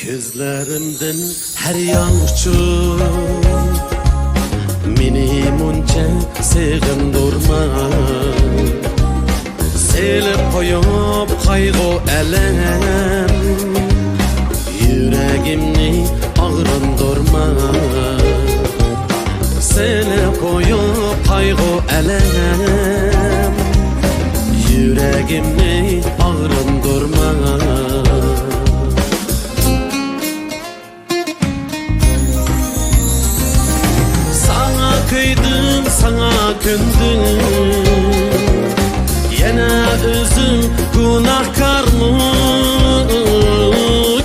Gözlerimden her yan uçur Meni muncha sığındırma Selip koyup kaygı elem Yüreğimni ağrındırma Selip koyup kaygı elem Yüreğimni ağrındırma Kıydım sana kündüm Yana özüm günahkarım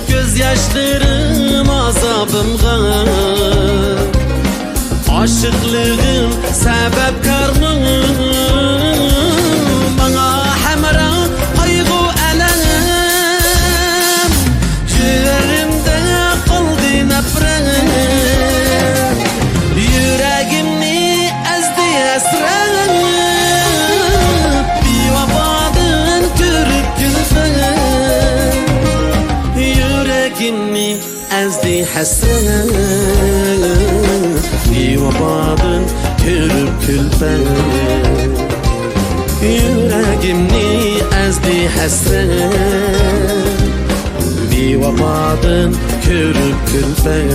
Gözyaşlarım azabımga Aşıklığım sebepkarım Bana hemra kaygı elem Yüreğimde kaldı nefret Yüreğimni ezdi esrarım Bir vefadın körüp gülfen Yüreğimni ezdi hasret Bir vefadın körüp gülfen Yüreğimni ezdi hasret Bir vefadın körüp gülfen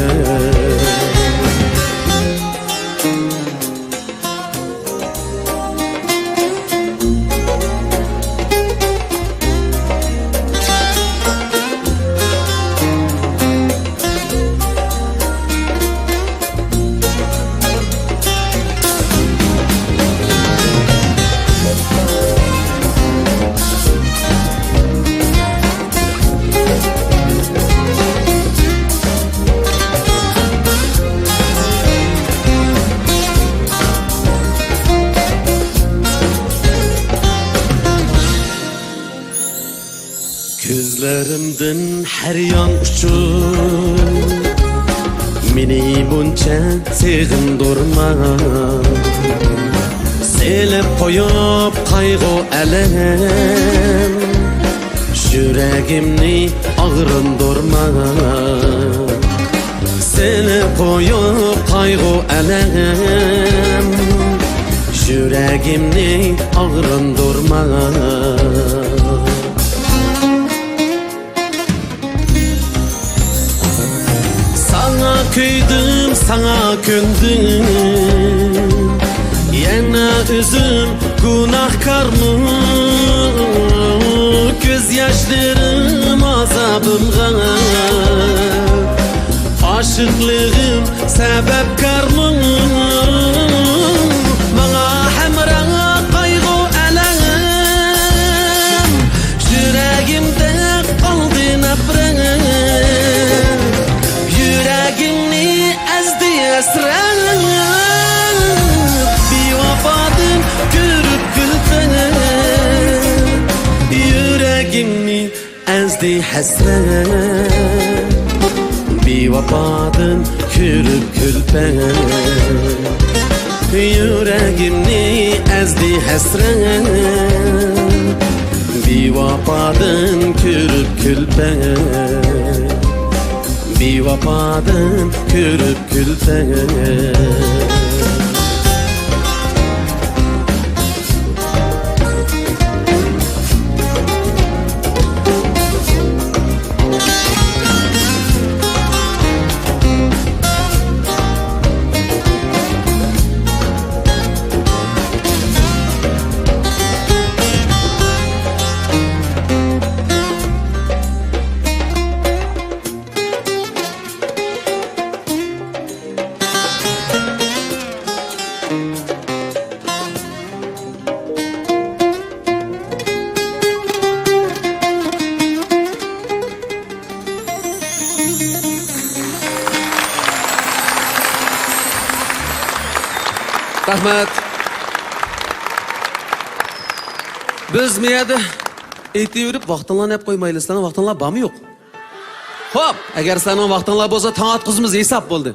Gözlerimden her yan uçur Meni buncha sığındırma Selip koyup kaygı elem Yüreğimni ağrındırma Selip koyup kaygı elem Yüreğimni ağrındırma Kıydım sana kündüm Yana özüm günahkarım Gözyaşlarım azabımga Aşıklığım sebepkarım Bana hemra kaygı elem Yüreğimde kaldı nefret Yüreğimni ezdi esrarım Bir vefadın körüp gülfen Yüreğimni ezdi hasret Bir vefadın körüp gülfen Yüreğimni ezdi hasret Bir vefadın körüp gülfen Bir vefadın körüp gülfen Rahmat. Biz miyadi aytib vaqtinlarni hep qo'ymaylik. Sening vaqtinlar bormi yo'q? Xo'p, agar sening vaqtinlar bo'lsa, tong atqizimiz hisob bo'ldi.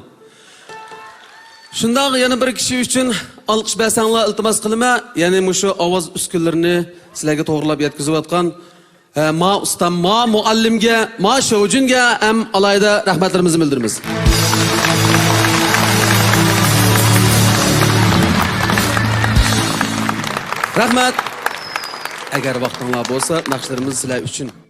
Shundoq yana bir kishi uchun olqish bersanglar iltimos qilma, ya'ni mushu ovoz uskunlarini sizlarga to'g'rilab yetkazib atgan ma ustam, ma muallimga, ma shovjunga ham alayda rahmatlarimizni bildiramiz. Rahmat. Agar vaqtinglar bo'lsa, naqshlarimiz sizlar uchun